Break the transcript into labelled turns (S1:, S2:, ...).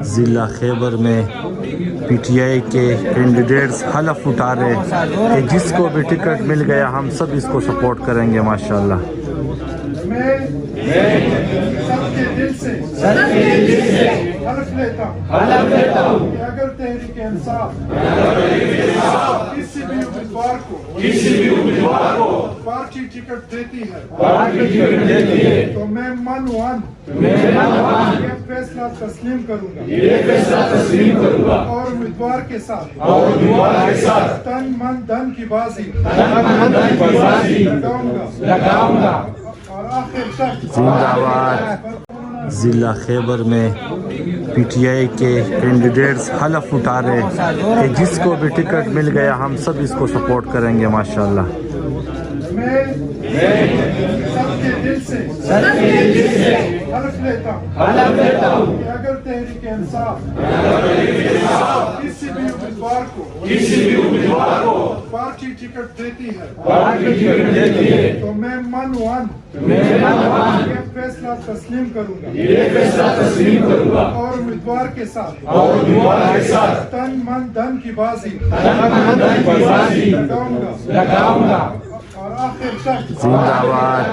S1: ضلع خیبر میں P T I کے کینڈیڈیٹس حلف اٹھا رہے کہ جس کو بھی ٹکٹ مل گیا ہم سب اس کو سپورٹ کریں گے ماشاءاللہ۔
S2: میں سب کے دل سے حلف لیتا ہوں کہ اگر تحریک انصاف کسی بھی امیدوار کو پارٹی ٹکٹ دیتی ہے تو میں من یہ فیصلہ تسلیم کروں گا اور امیدوار کے ساتھ تن من دھن کی بازی لگاؤں گا اور آخر تک
S1: زندہ باد۔ ضلع خیبر میں پی ٹی آئی کے کینڈیڈیٹس حلف اٹھا رہے کہ جس کو بھی ٹکٹ مل گیا ہم سب اس کو سپورٹ کریں گے ماشاءاللہ۔
S2: میں سب کے دل سے حلف لیتا ہوں کہ اگر تحریک انصاف کسی بھی امیدوار کو پارٹی ٹکٹ دیتی ہے تو میں من یہ فیصلہ تسلیم کروں گا اور امیدوار کے ساتھ تن من دھن کی بازی لگاؤں گا اور آخر تک
S1: زندہ باد۔